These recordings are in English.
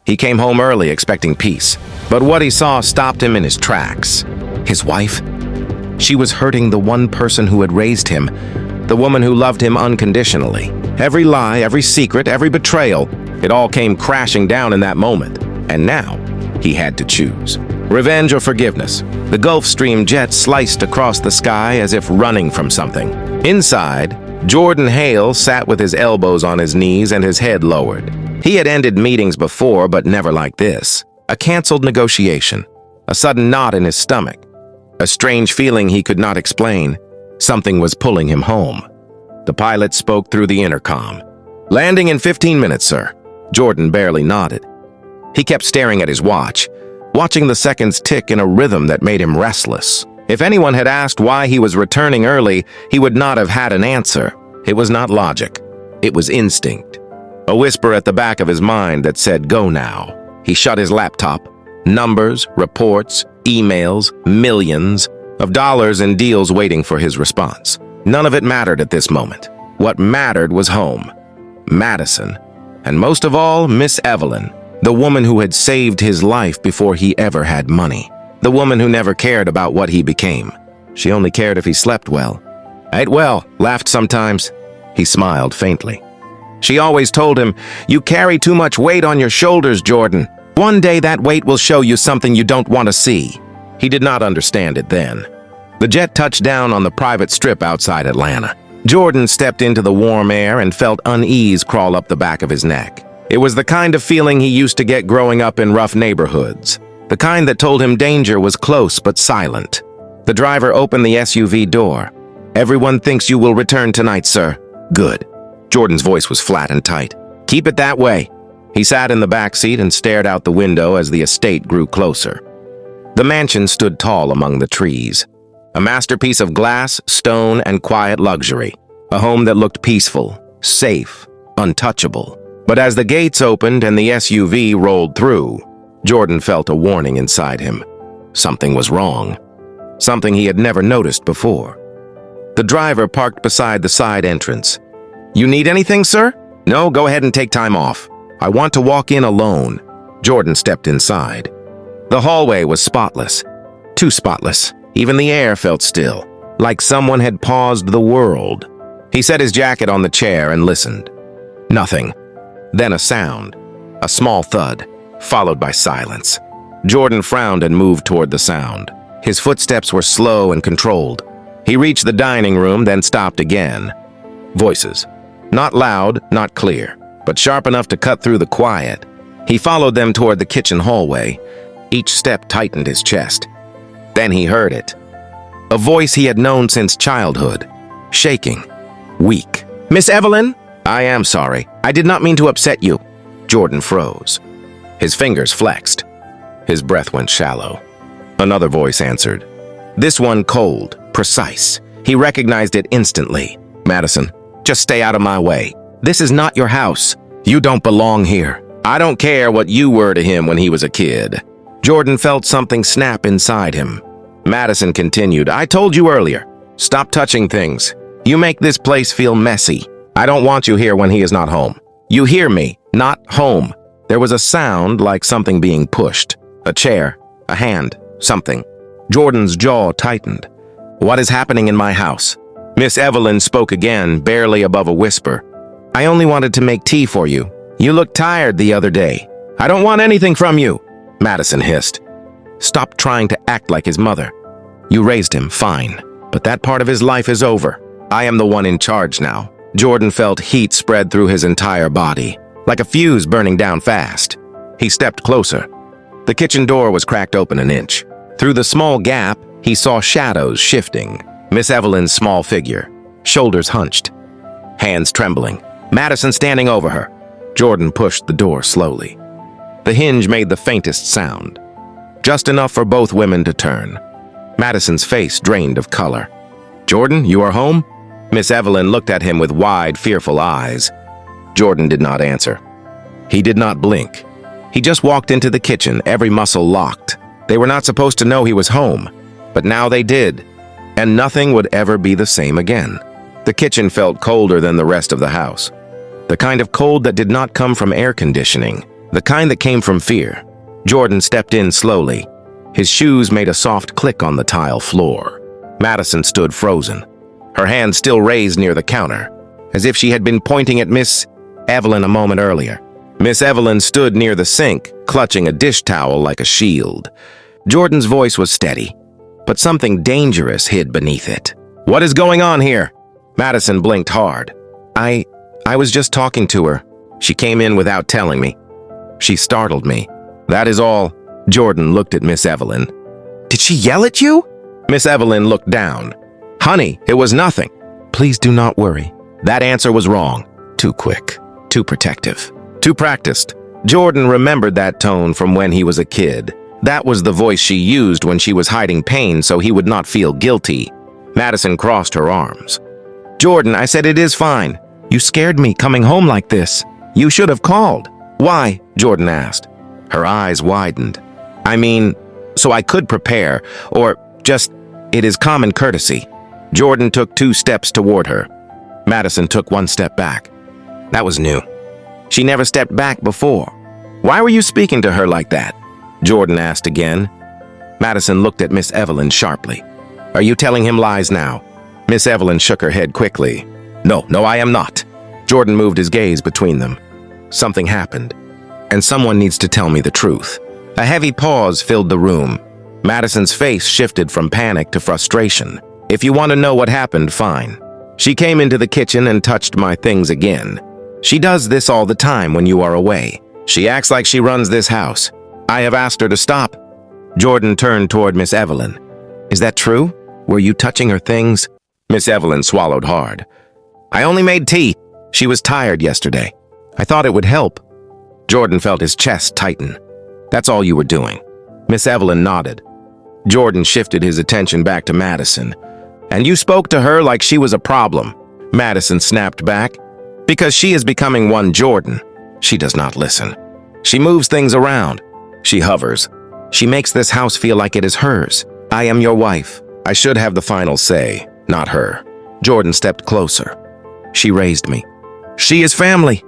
He came home early expecting peace, but what he saw stopped him in his tracks. His wife? She was hurting the one person who had raised him, the woman who loved him unconditionally. Every lie, every secret, every betrayal, it all came crashing down in that moment. And now, he had to choose. Revenge or forgiveness? The Gulf Stream jet sliced across the sky as if running from something. Inside, Jordan Hale sat with his elbows on his knees and his head lowered. He had ended meetings before, but never like this. A canceled negotiation, a sudden knot in his stomach, a strange feeling he could not explain. Something was pulling him home. The pilot spoke through the intercom. "Landing in 15 minutes, sir." Jordan barely nodded. He kept staring at his watch, watching the seconds tick in a rhythm that made him restless. If anyone had asked why he was returning early, he would not have had an answer. It was not logic. It was instinct. A whisper at the back of his mind that said, "Go now." He shut his laptop. Numbers, reports, emails, millions of dollars in deals waiting for his response. None of it mattered at this moment. What mattered was home, Madison, and most of all, Miss Evelyn, the woman who had saved his life before he ever had money. The woman who never cared about what he became. She only cared if he slept well. Ate well, laughed sometimes. He smiled faintly. She always told him, "You carry too much weight on your shoulders, Jordan. One day that weight will show you something you don't want to see." He did not understand it then. The jet touched down on the private strip outside Atlanta. Jordan stepped into the warm air and felt unease crawl up the back of his neck. It was the kind of feeling he used to get growing up in rough neighborhoods. The kind that told him danger was close but silent. The driver opened the SUV door. "Everyone thinks you will return tonight, sir." "Good." Jordan's voice was flat and tight. "Keep it that way." He sat in the back seat and stared out the window as the estate grew closer. The mansion stood tall among the trees. A masterpiece of glass, stone, and quiet luxury. A home that looked peaceful, safe, untouchable. But as the gates opened and the SUV rolled through, Jordan felt a warning inside him. Something was wrong. Something he had never noticed before. The driver parked beside the side entrance. "You need anything, sir?" "No, go ahead and take time off. I want to walk in alone." Jordan stepped inside. The hallway was spotless. Too spotless. Even the air felt still, like someone had paused the world. He set his jacket on the chair and listened. Nothing. Then a sound. A small thud, followed by silence. Jordan frowned and moved toward the sound. His footsteps were slow and controlled. He reached the dining room, then stopped again. Voices. Not loud, not clear, but sharp enough to cut through the quiet. He followed them toward the kitchen hallway. Each step tightened his chest. Then he heard it. A voice he had known since childhood. Shaking. Weak. "Miss Evelyn?" "I am sorry. I did not mean to upset you." Jordan froze. His fingers flexed. His breath went shallow. Another voice answered. This one cold, precise. He recognized it instantly. "Madison, just stay out of my way. This is not your house. You don't belong here. I don't care what you were to him when he was a kid." Jordan felt something snap inside him. Madison continued, "I told you earlier. Stop touching things. You make this place feel messy. I don't want you here when he is not home. You hear me, not home." There was a sound like something being pushed. A chair, a hand, something. Jordan's jaw tightened. "What is happening in my house?" Miss Evelyn spoke again, barely above a whisper. "I only wanted to make tea for you. You looked tired the other day. I don't want anything from you." Madison hissed. "Stop trying to act like his mother. You raised him, fine. But that part of his life is over. I am the one in charge now." Jordan felt heat spread through his entire body, like a fuse burning down fast. He stepped closer. The kitchen door was cracked open an inch. Through the small gap, he saw shadows shifting. Miss Evelyn's small figure, shoulders hunched, hands trembling. Madison standing over her. Jordan pushed the door slowly. The hinge made the faintest sound, just enough for both women to turn. Madison's face drained of color. "Jordan, you are home?" Miss Evelyn looked at him with wide, fearful eyes. Jordan did not answer. He did not blink. He just walked into the kitchen, every muscle locked. They were not supposed to know he was home, but now they did, and nothing would ever be the same again. The kitchen felt colder than the rest of the house. The kind of cold that did not come from air conditioning. The kind that came from fear. Jordan stepped in slowly. His shoes made a soft click on the tile floor. Madison stood frozen, her hand still raised near the counter, as if she had been pointing at Miss Evelyn a moment earlier. Miss Evelyn stood near the sink, clutching a dish towel like a shield. Jordan's voice was steady, but something dangerous hid beneath it. "What is going on here?" Madison blinked hard. I was just talking to her. She came in without telling me. She startled me. That is all." Jordan looked at Miss Evelyn. "Did she yell at you?" Miss Evelyn looked down. "Honey, it was nothing." "Please do not worry." That answer was wrong. Too quick, too protective, too practiced. Jordan remembered that tone from when he was a kid. That was the voice she used when she was hiding pain so he would not feel guilty. Madison crossed her arms. "Jordan, I said it is fine. You scared me coming home like this. You should have called." "Why?" Jordan asked. Her eyes widened. "I mean, so I could prepare, or just, it is common courtesy." Jordan took 2 steps toward her. Madison took 1 step back. That was new. She never stepped back before. "Why were you speaking to her like that?" Jordan asked again. Madison looked at Miss Evelyn sharply. "Are you telling him lies now?" Miss Evelyn shook her head quickly. No, I am not." Jordan moved his gaze between them. "Something happened, and someone needs to tell me the truth." A heavy pause filled the room. Madison's face shifted from panic to frustration. "If you want to know what happened, fine. She came into the kitchen and touched my things again. She does this all the time when you are away. She acts like she runs this house. I have asked her to stop." Jordan turned toward Miss Evelyn. "Is that true? Were you touching her things?" Miss Evelyn swallowed hard. "I only made tea. She was tired yesterday. I thought it would help." Jordan felt his chest tighten. "That's all you were doing." Miss Evelyn nodded. Jordan shifted his attention back to Madison. "And you spoke to her like she was a problem." Madison snapped back. "Because she is becoming one Jordan. She does not listen. She moves things around. She hovers. She makes this house feel like it is hers. I am your wife. I should have the final say, not her." Jordan stepped closer. "She raised me. She is family."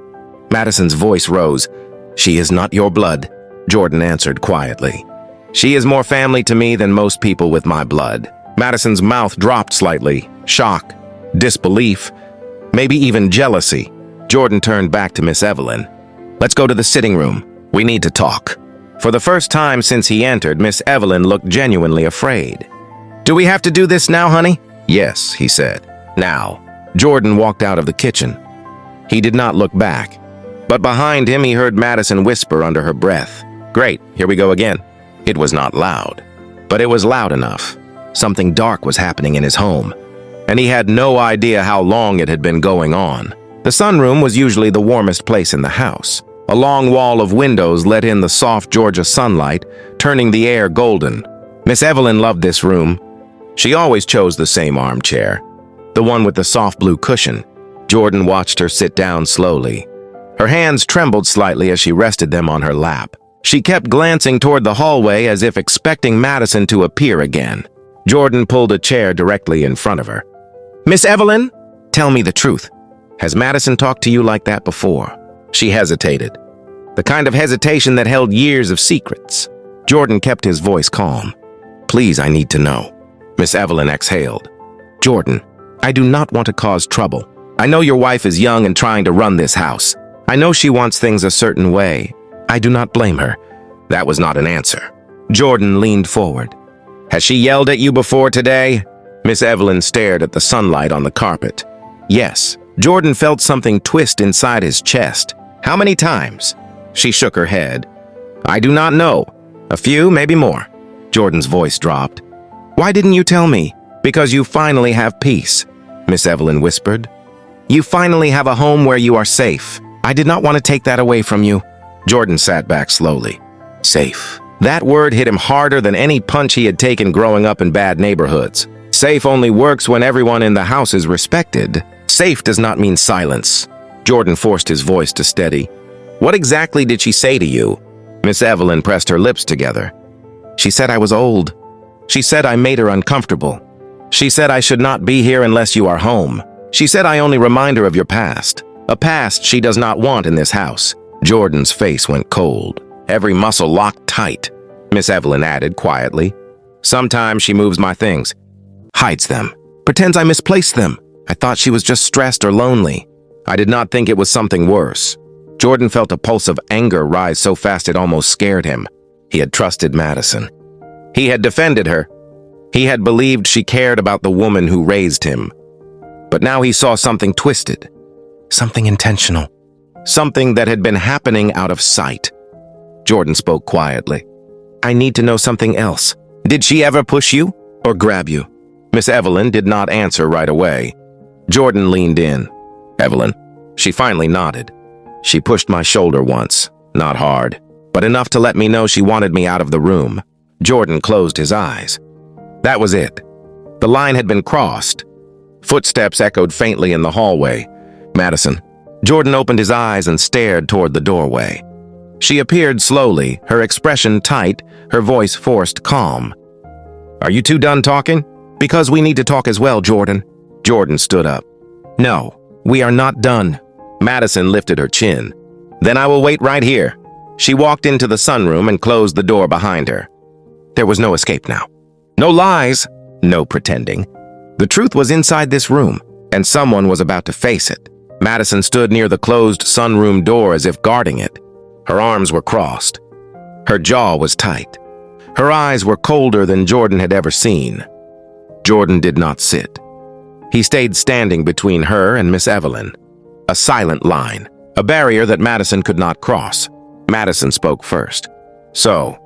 Madison's voice rose. "She is not your blood," Jordan answered quietly. "She is more family to me than most people with my blood." Madison's mouth dropped slightly. Shock, disbelief, maybe even jealousy. Jordan turned back to Miss Evelyn. "Let's go to the sitting room. We need to talk." For the first time since he entered, Miss Evelyn looked genuinely afraid. "Do we have to do this now, honey?" "Yes," he said. "Now." Jordan walked out of the kitchen. He did not look back, but behind him he heard Madison whisper under her breath, "Great, here we go again." It was not loud, but it was loud enough. Something dark was happening in his home, and he had no idea how long it had been going on. The sunroom was usually the warmest place in the house. A long wall of windows let in the soft Georgia sunlight, turning the air golden. Miss Evelyn loved this room. She always chose the same armchair, the one with the soft blue cushion. Jordan watched her sit down slowly. Her hands trembled slightly as she rested them on her lap. She kept glancing toward the hallway as if expecting Madison to appear again. Jordan pulled a chair directly in front of her. "Miss Evelyn, tell me the truth. Has Madison talked to you like that before?" She hesitated, the kind of hesitation that held years of secrets. Jordan kept his voice calm. "Please, I need to know." Miss Evelyn exhaled. "Jordan, I do not want to cause trouble. I know your wife is young and trying to run this house. I know she wants things a certain way. I do not blame her." That was not an answer. Jordan leaned forward. "Has she yelled at you before today?" Miss Evelyn stared at the sunlight on the carpet. "Yes." Jordan felt something twist inside his chest. "How many times?" She shook her head. "I do not know. A few, maybe more." Jordan's voice dropped. "Why didn't you tell me?" "Because you finally have peace," Miss Evelyn whispered. "You finally have a home where you are safe. I did not want to take that away from you." Jordan sat back slowly. Safe. That word hit him harder than any punch he had taken growing up in bad neighborhoods. Safe only works when everyone in the house is respected. Safe does not mean silence. Jordan forced his voice to steady. "What exactly did she say to you?" Miss Evelyn pressed her lips together. "She said I was old. She said I made her uncomfortable. She said I should not be here unless you are home. She said I only remind her of your past, a past she does not want in this house. Jordan's face went cold, every muscle locked tight. Miss Evelyn added quietly, "Sometimes she moves my things, hides them, pretends I misplaced them. I thought she was just stressed or lonely. I did not think it was something worse." Jordan felt a pulse of anger rise so fast it almost scared him. He had trusted Madison. He had defended her. He had believed she cared about the woman who raised him. But now he saw something twisted, something intentional, something that had been happening out of sight. Jordan spoke quietly. "I need to know something else. Did she ever push you or grab you?" Miss Evelyn did not answer right away. Jordan leaned in. "Evelyn." She finally nodded. "She pushed my shoulder once, not hard, but enough to let me know she wanted me out of the room." Jordan closed his eyes. That was it. The line had been crossed. Footsteps echoed faintly in the hallway. "Madison." Jordan opened his eyes and stared toward the doorway. She appeared slowly, her expression tight, her voice forced calm. "Are you two done talking? Because we need to talk as well, Jordan." Jordan stood up. "No, we are not done." Madison lifted her chin. "Then I will wait right here." She walked into the sunroom and closed the door behind her. There was no escape now. No lies, no pretending. The truth was inside this room, and someone was about to face it. Madison stood near the closed sunroom door as if guarding it. Her arms were crossed. Her jaw was tight. Her eyes were colder than Jordan had ever seen. Jordan did not sit. He stayed standing between her and Miss Evelyn. A silent line, a barrier that Madison could not cross. Madison spoke first. "So,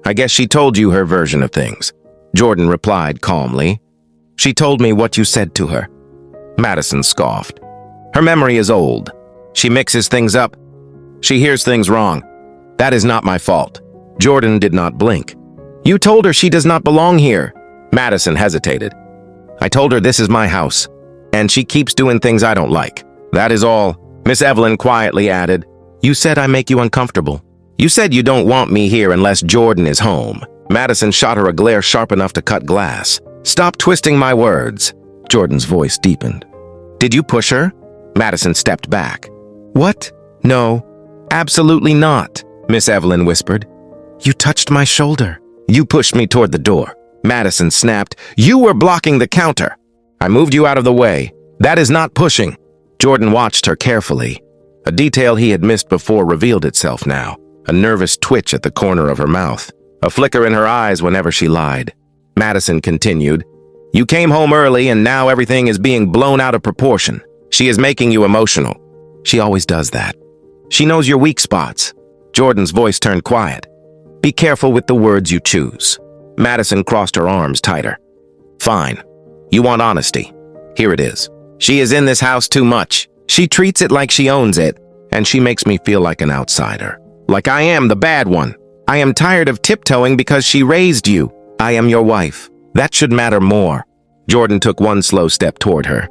I guess she told you her version of things." Jordan replied calmly. "She told me what you said to her." Madison scoffed. "Her memory is old. She mixes things up. She hears things wrong. That is not my fault." Jordan did not blink. "You told her she does not belong here." Madison hesitated. "I told her this is my house, and she keeps doing things I don't like. That is all." Miss Evelyn quietly added, "You said I make you uncomfortable. You said you don't want me here unless Jordan is home." Madison shot her a glare sharp enough to cut glass. "Stop twisting my words." Jordan's voice deepened. "Did you push her?" Madison stepped back. "What? No, absolutely not," Miss Evelyn whispered. "You touched my shoulder. You pushed me toward the door." Madison snapped. "You were blocking the counter. I moved you out of the way. That is not pushing." Jordan watched her carefully. A detail he had missed before revealed itself now. A nervous twitch at the corner of her mouth. A flicker in her eyes whenever she lied. Madison continued, "You came home early and now everything is being blown out of proportion. She is making you emotional. She always does that. She knows your weak spots." Jordan's voice turned quiet. "Be careful with the words you choose." Madison crossed her arms tighter. "Fine. You want honesty. Here it is. She is in this house too much. She treats it like she owns it, and she makes me feel like an outsider. Like I am the bad one. I am tired of tiptoeing because she raised you. I am your wife. That should matter more." Jordan took one slow step toward her.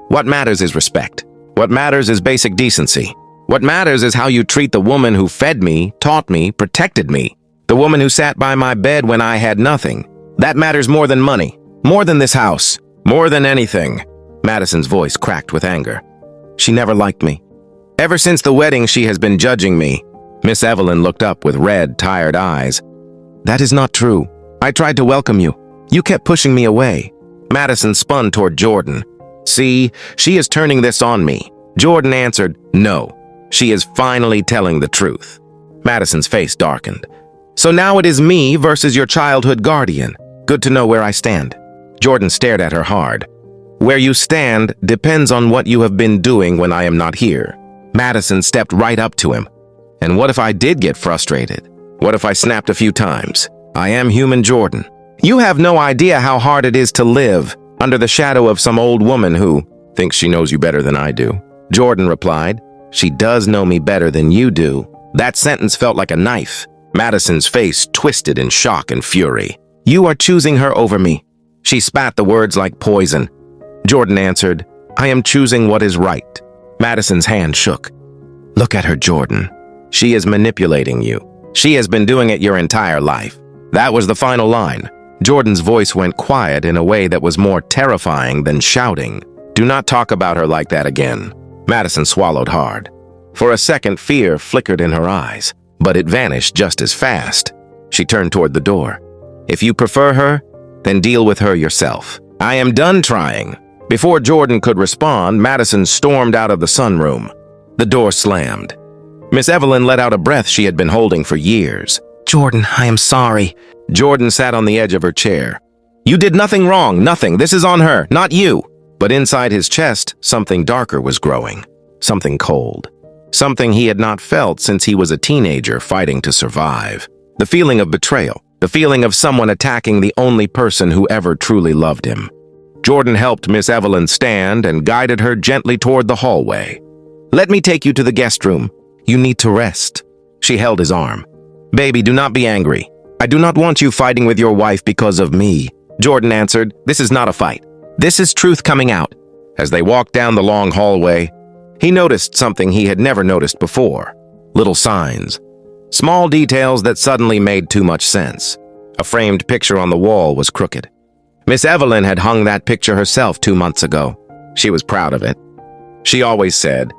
"What matters is respect. What matters is basic decency. What matters is how you treat the woman who fed me, taught me, protected me. The woman who sat by my bed when I had nothing. That matters more than money, more than this house, more than anything." Madison's voice cracked with anger. "She never liked me. Ever since the wedding, she has been judging me." Miss Evelyn looked up with red, tired eyes. "That is not true. I tried to welcome you. You kept pushing me away." Madison spun toward Jordan. "See, she is turning this on me." Jordan answered, "No, she is finally telling the truth." Madison's face darkened. "So now it is me versus your childhood guardian. Good to know where I stand." Jordan stared at her hard. "Where you stand depends on what you have been doing when I am not here." Madison stepped right up to him. "And what if I did get frustrated? What if I snapped a few times? I am human, Jordan. You have no idea how hard it is to live under the shadow of some old woman who thinks she knows you better than I do." Jordan replied, "She does know me better than you do." That sentence felt like a knife. Madison's face twisted in shock and fury. "You are choosing her over me." She spat the words like poison. Jordan answered, "I am choosing what is right." Madison's hand shook. "Look at her, Jordan. She is manipulating you. She has been doing it your entire life." That was the final line. Jordan's voice went quiet in a way that was more terrifying than shouting. "Do not talk about her like that again." Madison swallowed hard. For a second, fear flickered in her eyes, but it vanished just as fast. She turned toward the door. If you prefer her, then deal with her yourself. I am done trying. Before Jordan could respond, Madison stormed out of the sunroom. The door slammed. Miss Evelyn let out a breath she had been holding for years. Jordan, I am sorry. Jordan sat on the edge of her chair. You did nothing wrong, nothing. This is on her, not you. But inside his chest, something darker was growing. Something cold. Something he had not felt since he was a teenager fighting to survive. The feeling of betrayal. The feeling of someone attacking the only person who ever truly loved him. Jordan helped Miss Evelyn stand and guided her gently toward the hallway. Let me take you to the guest room. You need to rest. She held his arm. Baby, do not be angry. I do not want you fighting with your wife because of me. Jordan answered, this is not a fight. This is truth coming out. As they walked down the long hallway, he noticed something he had never noticed before. Little signs. Small details that suddenly made too much sense. A framed picture on the wall was crooked. Miss Evelyn had hung that picture herself 2 months ago. She was proud of it. She always said,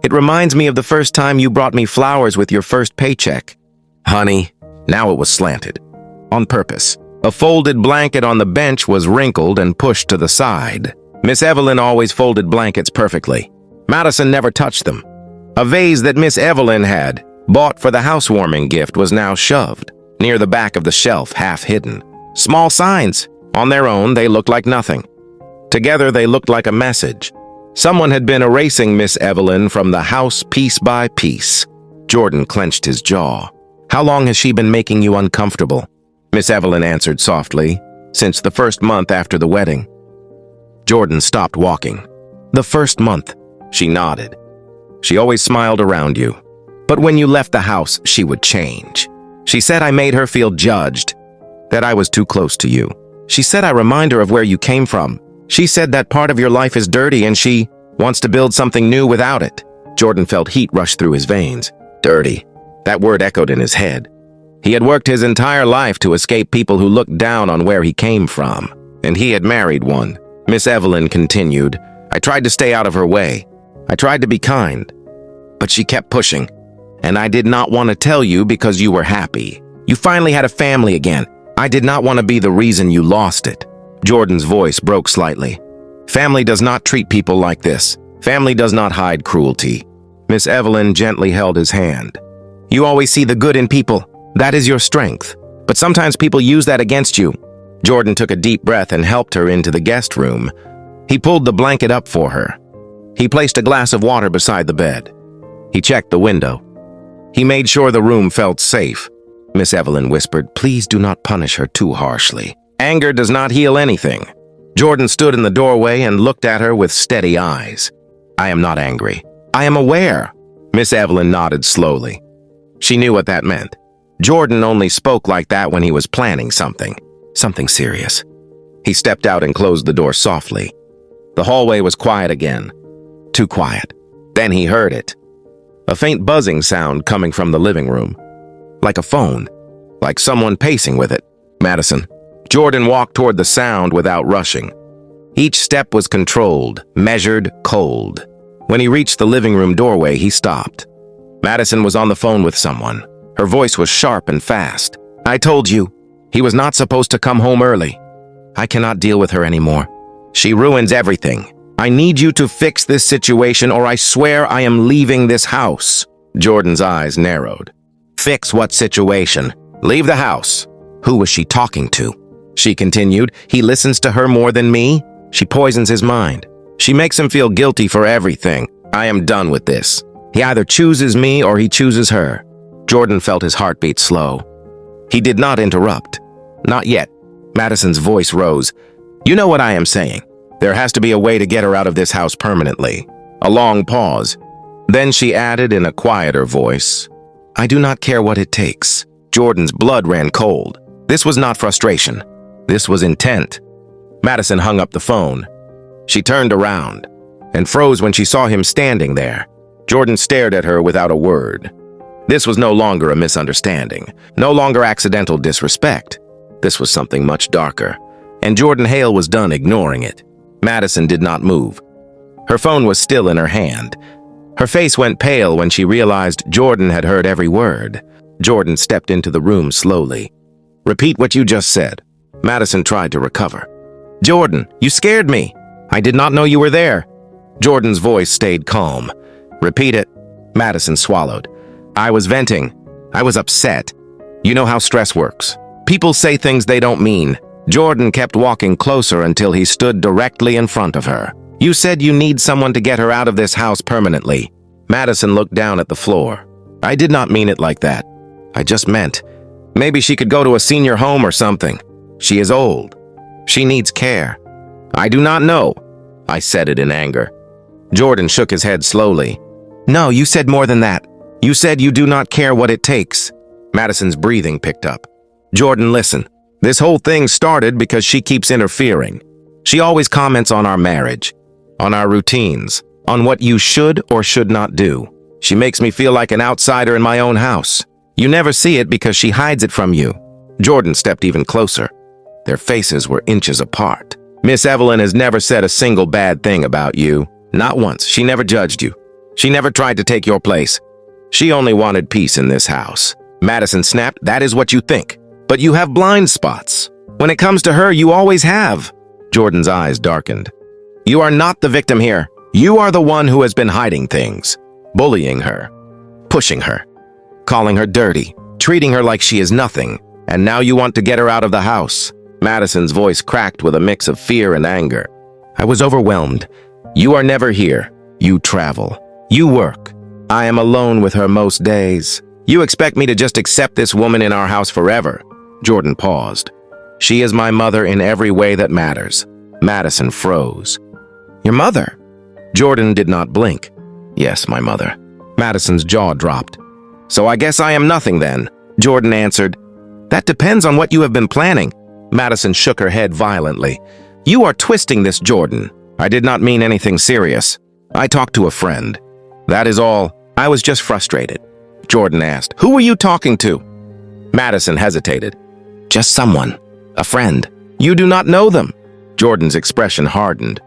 it reminds me of the first time you brought me flowers with your first paycheck. Honey, now it was slanted. On purpose. A folded blanket on the bench was wrinkled and pushed to the side. Miss Evelyn always folded blankets perfectly. Madison never touched them. A vase that Miss Evelyn had bought for the housewarming gift was now shoved near the back of the shelf, half hidden. Small signs. On their own, they looked like nothing. Together, they looked like a message. Someone had been erasing Miss Evelyn from the house piece by piece. Jordan clenched his jaw. How long has she been making you uncomfortable? Miss Evelyn answered softly, since the first month after the wedding. Jordan stopped walking. The first month, she nodded. She always smiled around you. But when you left the house, she would change. She said I made her feel judged, that I was too close to you. She said I remind her of where you came from. She said that part of your life is dirty and she wants to build something new without it. Jordan felt heat rush through his veins. Dirty. That word echoed in his head. He had worked his entire life to escape people who looked down on where he came from. And he had married one. Miss Evelyn continued. I tried to stay out of her way. I tried to be kind. But she kept pushing. And I did not want to tell you because you were happy. You finally had a family again. I did not want to be the reason you lost it. Jordan's voice broke slightly. Family does not treat people like this. Family does not hide cruelty. Miss Evelyn gently held his hand. You always see the good in people. That is your strength. But sometimes people use that against you. Jordan took a deep breath and helped her into the guest room. He pulled the blanket up for her. He placed a glass of water beside the bed. He checked the window. He made sure the room felt safe. Miss Evelyn whispered, please do not punish her too harshly. Anger does not heal anything. Jordan stood in the doorway and looked at her with steady eyes. I am not angry. I am aware. Miss Evelyn nodded slowly. She knew what that meant. Jordan only spoke like that when he was planning something serious. He stepped out and closed the door softly. The hallway was quiet again. Too quiet. Then he heard it. A faint buzzing sound coming from the living room. Like a phone. Like someone pacing with it. Madison. Jordan walked toward the sound without rushing. Each step was controlled, measured, cold. When he reached the living room doorway, he stopped. Madison was on the phone with someone. Her voice was sharp and fast. I told you, he was not supposed to come home early. I cannot deal with her anymore. She ruins everything. I need you to fix this situation or I swear I am leaving this house. Jordan's eyes narrowed. Fix what situation? Leave the house. Who was she talking to? She continued. He listens to her more than me. She poisons his mind. She makes him feel guilty for everything. I am done with this. He either chooses me or he chooses her. Jordan felt his heartbeat slow. He did not interrupt. Not yet. Madison's voice rose. You know what I am saying. There has to be a way to get her out of this house permanently. A long pause. Then she added in a quieter voice, I do not care what it takes. Jordan's blood ran cold. This was not frustration. This was intent. Madison hung up the phone. She turned around and froze when she saw him standing there. Jordan stared at her without a word. This was no longer a misunderstanding, no longer accidental disrespect. This was something much darker, and Jordan Hale was done ignoring it. Madison did not move. Her phone was still in her hand. Her face went pale when she realized Jordan had heard every word. Jordan stepped into the room slowly. "Repeat what you just said." Madison tried to recover. "Jordan, you scared me. I did not know you were there." Jordan's voice stayed calm. "Repeat it." Madison swallowed. "I was venting. I was upset. You know how stress works. People say things they don't mean." Jordan kept walking closer until he stood directly in front of her. "You said you need someone to get her out of this house permanently." Madison looked down at the floor. "I did not mean it like that. I just meant maybe she could go to a senior home or something. She is old. She needs care." "I do not know." I said it in anger. Jordan shook his head slowly. "No, you said more than that. You said you do not care what it takes." Madison's breathing picked up. "Jordan, listen. This whole thing started because she keeps interfering. She always comments on our marriage, on our routines, on what you should or should not do. She makes me feel like an outsider in my own house. You never see it because she hides it from you." Jordan stepped even closer. Their faces were inches apart. "Miss Evelyn has never said a single bad thing about you. Not once. She never judged you. She never tried to take your place. She only wanted peace in this house." Madison snapped. "That is what you think. But you have blind spots. When it comes to her, you always have." Jordan's eyes darkened. "You are not the victim here. You are the one who has been hiding things, bullying her, pushing her, calling her dirty, treating her like she is nothing, and now you want to get her out of the house." Madison's voice cracked with a mix of fear and anger. "I was overwhelmed. You are never here. You travel. You work. I am alone with her most days. You expect me to just accept this woman in our house forever?" Jordan paused. "She is my mother in every way that matters." Madison froze. "Your mother?" Jordan did not blink. "Yes, my mother." Madison's jaw dropped. "So I guess I am nothing then," Jordan answered. "That depends on what you have been planning." Madison shook her head violently. "You are twisting this, Jordan. I did not mean anything serious. I talked to a friend. That is all. I was just frustrated." Jordan asked, "Who were you talking to?" Madison hesitated. "Just someone. A friend." "You do not know them." Jordan's expression hardened.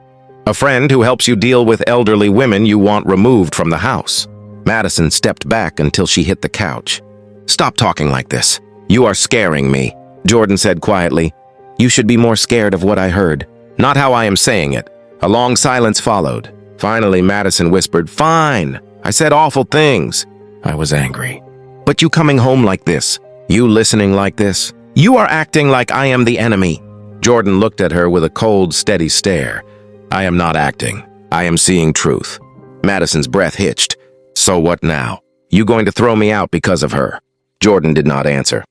"A friend who helps you deal with elderly women you want removed from the house." Madison stepped back until she hit the couch. "Stop talking like this. You are scaring me," Jordan said quietly. "You should be more scared of what I heard, not how I am saying it." A long silence followed. Finally, Madison whispered, "Fine. I said awful things." I was angry. "But you coming home like this, you listening like this, you are acting like I am the enemy." Jordan looked at her with a cold, steady stare. "I am not acting. I am seeing truth." Madison's breath hitched. "So what now? You going to throw me out because of her?" Jordan did not answer.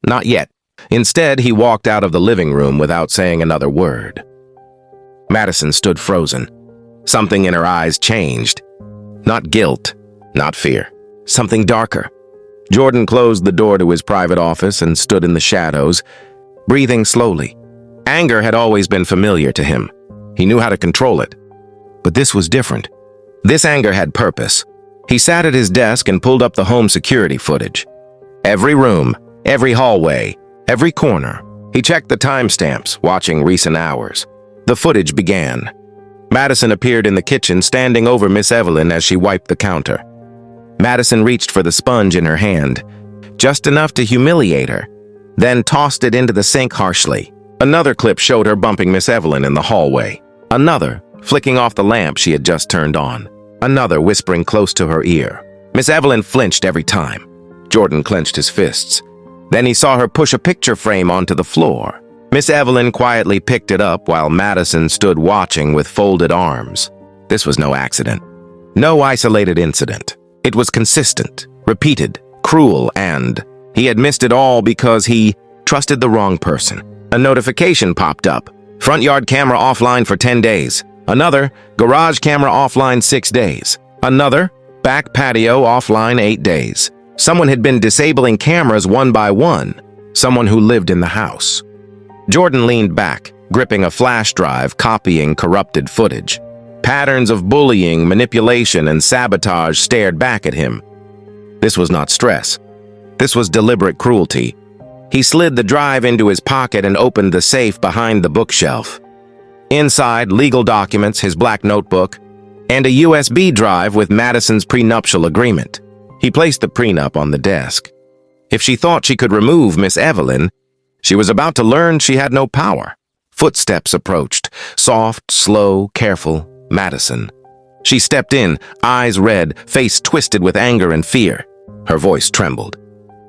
"Not yet." Instead, he walked out of the living room without saying another word. Madison stood frozen. Something in her eyes changed. Not guilt, not fear. Something darker. Jordan closed the door to his private office and stood in the shadows, breathing slowly. Anger had always been familiar to him. He knew how to control it. But this was different. This anger had purpose. He sat at his desk and pulled up the home security footage. Every room, every hallway, every corner. He checked the timestamps, watching recent hours. The footage began. Madison appeared in the kitchen, standing over Miss Evelyn as she wiped the counter. Madison reached for the sponge in her hand, just enough to humiliate her, then tossed it into the sink harshly. Another clip showed her bumping Miss Evelyn in the hallway. Another, flicking off the lamp she had just turned on. Another, whispering close to her ear. Miss Evelyn flinched every time. Jordan clenched his fists. Then he saw her push a picture frame onto the floor. Miss Evelyn quietly picked it up while Madison stood watching with folded arms. This was no accident. No isolated incident. It was consistent, repeated, cruel, and he had missed it all because he trusted the wrong person. A notification popped up. Front yard camera offline for 10 days. Another, garage camera offline 6 days. Another, back patio offline 8 days. Someone had been disabling cameras one by one. Someone who lived in the house. Jordan leaned back, gripping a flash drive, copying corrupted footage. Patterns of bullying, manipulation, and sabotage stared back at him. This was not stress. This was deliberate cruelty. He slid the drive into his pocket and opened the safe behind the bookshelf. Inside, legal documents, his black notebook. and a USB drive with Madison's prenuptial agreement. He placed the prenup on the desk. If she thought she could remove Miss Evelyn, she was about to learn she had no power. Footsteps approached, soft, slow, careful. Madison. She stepped in, eyes red, face twisted with anger and fear. Her voice trembled.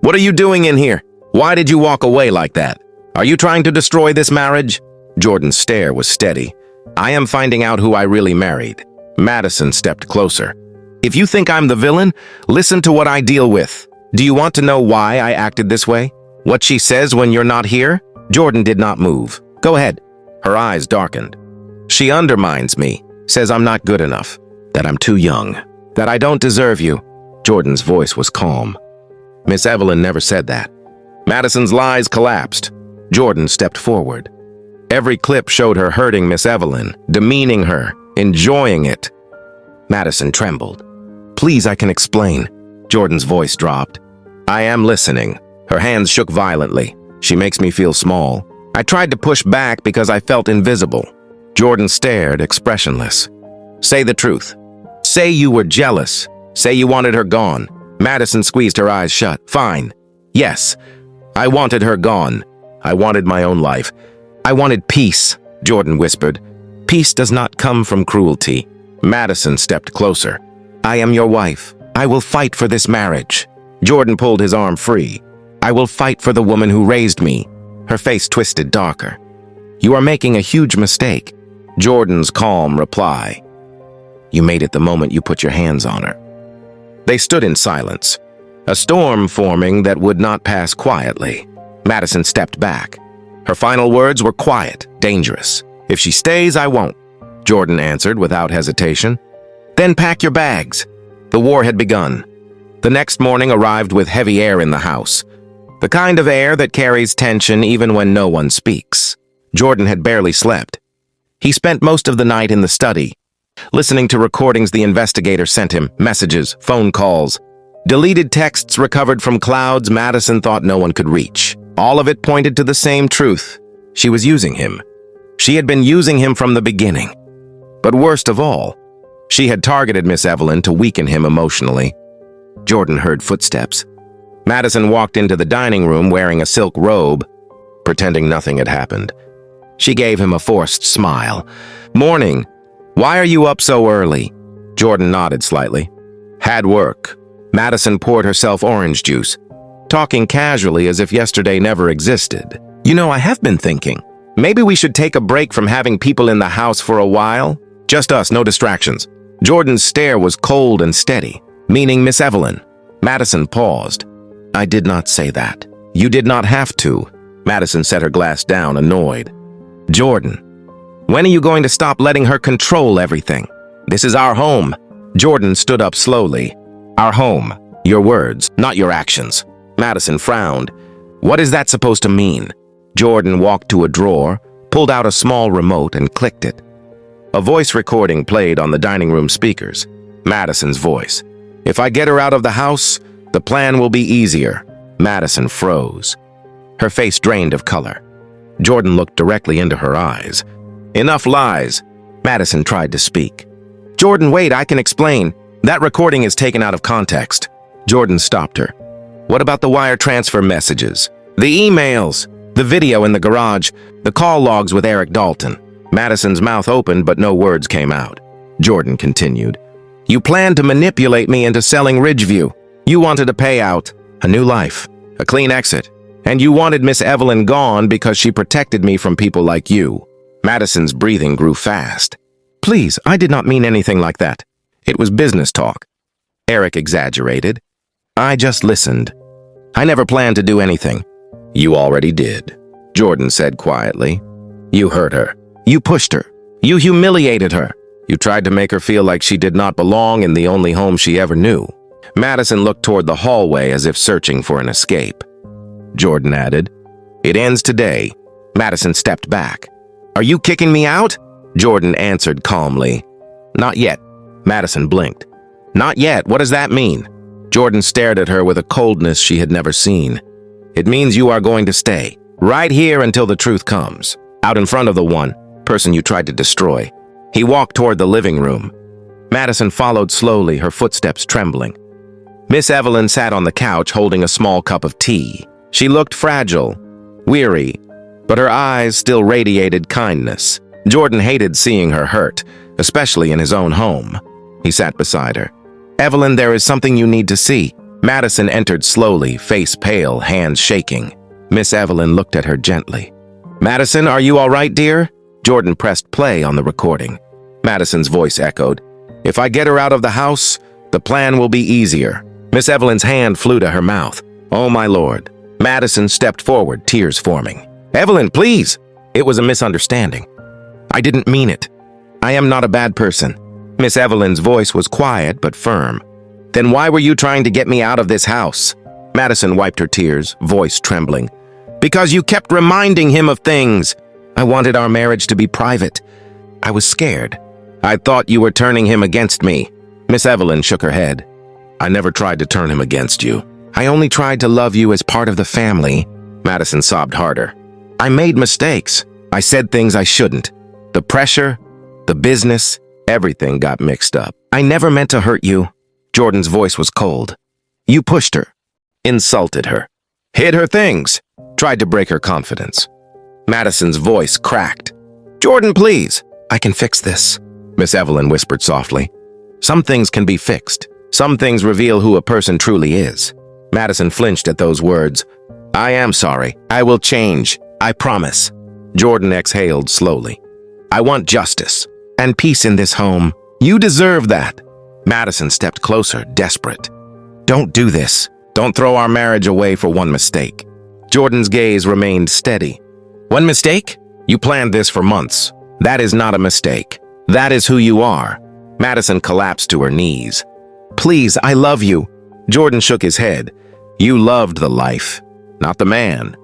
"What are you doing in here? Why did you walk away like that? Are you trying to destroy this marriage?" Jordan's stare was steady. "I am finding out who I really married." Madison stepped closer. "If you think I'm the villain, listen to what I deal with. Do you want to know why I acted this way? What she says when you're not here?" Jordan did not move. "Go ahead." Her eyes darkened. "She undermines me, says I'm not good enough, that I'm too young, that I don't deserve you." Jordan's voice was calm. Miss Evelyn never said that. Madison's lies collapsed. Jordan stepped forward. Every clip showed her hurting Miss Evelyn, demeaning her, enjoying it. Madison trembled. "Please, I can explain." Jordan's voice dropped. "I am listening." Her hands shook violently. "She makes me feel small. I tried to push back because I felt invisible." Jordan stared, expressionless. "Say the truth. Say you were jealous. Say you wanted her gone." Madison squeezed her eyes shut. "Fine. Yes, I wanted her gone. I wanted my own life. I wanted peace," Jordan whispered. "Peace does not come from cruelty." Madison stepped closer. "I am your wife. I will fight for this marriage." Jordan pulled his arm free. "I will fight for the woman who raised me." Her face twisted darker. "You are making a huge mistake." Jordan's calm reply. "You made it the moment you put your hands on her." They stood in silence, a storm forming that would not pass quietly. Madison stepped back. Her final words were quiet, dangerous. "If she stays, I won't," Jordan answered without hesitation. "Then pack your bags." The war had begun. The next morning arrived with heavy air in the house, the kind of air that carries tension even when no one speaks. Jordan had barely slept. He spent most of the night in the study, listening to recordings the investigator sent him, messages, phone calls, deleted texts recovered from clouds Madison thought no one could reach. All of it pointed to the same truth. She was using him. She had been using him from the beginning. But worst of all, she had targeted Miss Evelyn to weaken him emotionally. Jordan heard footsteps. Madison walked into the dining room wearing a silk robe, pretending nothing had happened. She gave him a forced smile. "Morning. Why are you up so early?" Jordan nodded slightly. "Had work." Madison poured herself orange juice, talking casually as if yesterday never existed. "You know, I have been thinking. Maybe we should take a break from having people in the house for a while? Just us, no distractions." Jordan's stare was cold and steady, meaning Miss Evelyn. Madison paused. "I did not say that." "You did not have to." Madison set her glass down, annoyed. "Jordan, when are you going to stop letting her control everything? This is our home." Jordan stood up slowly. "Our home. Your words, not your actions." Madison frowned. "What is that supposed to mean?" Jordan walked to a drawer, pulled out a small remote and clicked it. A voice recording played on the dining room speakers. Madison's voice. "If I get her out of the house, the plan will be easier." Madison froze. Her face drained of color. Jordan looked directly into her eyes. "Enough lies." Madison tried to speak. "Jordan, wait, I can explain. That recording is taken out of context." Jordan stopped her. "What about the wire transfer messages? The emails? The video in the garage? The call logs with Eric Dalton?" Madison's mouth opened, but no words came out. Jordan continued. "You planned to manipulate me into selling Ridgeview. You wanted a payout, a new life, a clean exit. And you wanted Miss Evelyn gone because she protected me from people like you." Madison's breathing grew fast. "Please, I did not mean anything like that. It was business talk." Eric exaggerated. "I just listened. I never planned to do anything." "You already did," Jordan said quietly. "You hurt her. You pushed her. You humiliated her. You tried to make her feel like she did not belong in the only home she ever knew." Madison looked toward the hallway as if searching for an escape. Jordan added, "It ends today." Madison stepped back. "Are you kicking me out?" Jordan answered calmly. "Not yet." Madison blinked. "Not yet? What does that mean?" Jordan stared at her with a coldness she had never seen. "It means you are going to stay, right here until the truth comes, out in front of the person you tried to destroy." He walked toward the living room. Madison followed slowly, her footsteps trembling. Miss Evelyn sat on the couch holding a small cup of tea. She looked fragile, weary, but her eyes still radiated kindness. Jordan hated seeing her hurt, especially in his own home. He sat beside her. "Evelyn, there is something you need to see." Madison entered slowly, face pale, hands shaking. Miss Evelyn looked at her gently. "Madison, are you all right, dear?" Jordan pressed play on the recording. Madison's voice echoed. "If I get her out of the house, the plan will be easier." Miss Evelyn's hand flew to her mouth. "Oh, my lord." Madison stepped forward, tears forming. "Evelyn, please!" It was a misunderstanding. "I didn't mean it. I am not a bad person." Miss Evelyn's voice was quiet but firm. "Then why were you trying to get me out of this house?" Madison wiped her tears, voice trembling. "Because you kept reminding him of things. I wanted our marriage to be private. I was scared. I thought you were turning him against me." Miss Evelyn shook her head. "I never tried to turn him against you. I only tried to love you as part of the family." Madison sobbed harder. "I made mistakes. I said things I shouldn't. The pressure, the business, everything got mixed up. I never meant to hurt you." Jordan's voice was cold. "You pushed her, insulted her, hid her things, tried to break her confidence." Madison's voice cracked. "Jordan, please." "I can fix this," Miss Evelyn whispered softly. "Some things can be fixed. Some things reveal who a person truly is." Madison flinched at those words. "I am sorry. I will change. I promise." Jordan exhaled slowly. "I want justice and peace in this home. You deserve that." Madison stepped closer, desperate. "Don't do this. Don't throw our marriage away for one mistake." Jordan's gaze remained steady. "One mistake? You planned this for months. That is not a mistake. That is who you are." Madison collapsed to her knees. "Please, I love you." Jordan shook his head. "You loved the life, not the man."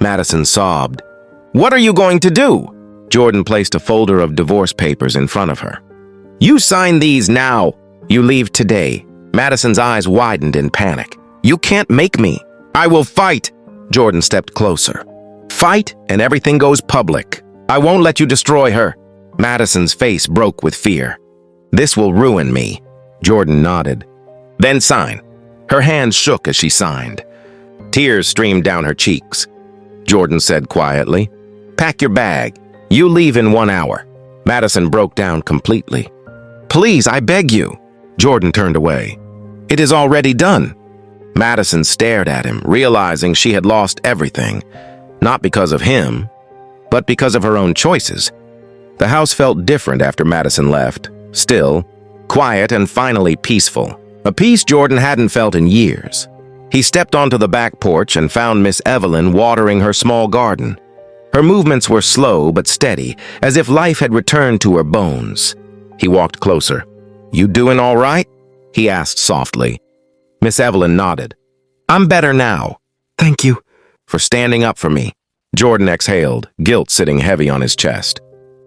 Madison sobbed. "What are you going to do?" Jordan placed a folder of divorce papers in front of her. "You sign these now. You leave today." Madison's eyes widened in panic. "You can't make me." "I will fight." Jordan stepped closer. "Fight and everything goes public. I won't let you destroy her." Madison's face broke with fear. "This will ruin me." Jordan nodded. "Then sign." Her hands shook as she signed. Tears streamed down her cheeks. Jordan said quietly, "Pack your bag. You leave in 1 hour." Madison broke down completely. "Please, I beg you." Jordan turned away. "It is already done." Madison stared at him, realizing she had lost everything, not because of him, but because of her own choices. The house felt different after Madison left, still, quiet and finally peaceful, a peace Jordan hadn't felt in years. He stepped onto the back porch and found Miss Evelyn watering her small garden. Her movements were slow but steady, as if life had returned to her bones. He walked closer. "You doing all right?" he asked softly. Miss Evelyn nodded. "I'm better now. Thank you for standing up for me." Jordan exhaled, guilt sitting heavy on his chest.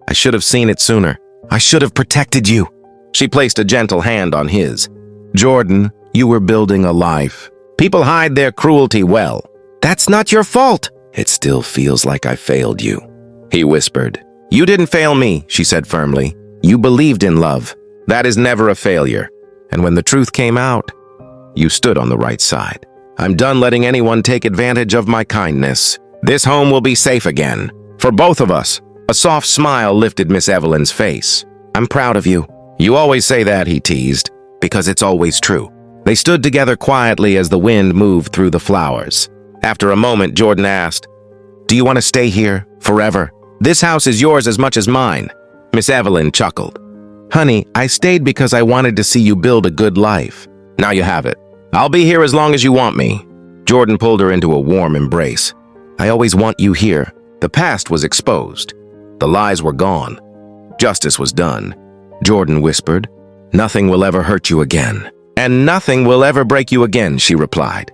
"I should have seen it sooner. I should have protected you." She placed a gentle hand on his. "Jordan, you were building a life. People hide their cruelty well. That's not your fault." "It still feels like I failed you," he whispered. "You didn't fail me," she said firmly. "You believed in love. That is never a failure. And when the truth came out, you stood on the right side. I'm done letting anyone take advantage of my kindness. This home will be safe again. For both of us." A soft smile lifted Miss Evelyn's face. "I'm proud of you." "You always say that," he teased, "because it's always true." They stood together quietly as the wind moved through the flowers. After a moment, Jordan asked, "Do you want to stay here forever? This house is yours as much as mine." Miss Evelyn chuckled. "Honey, I stayed because I wanted to see you build a good life. Now you have it. I'll be here as long as you want me." Jordan pulled her into a warm embrace. "I always want you here." The past was exposed. The lies were gone. Justice was done. Jordan whispered, "Nothing will ever hurt you again." "And nothing will ever break you again," she replied.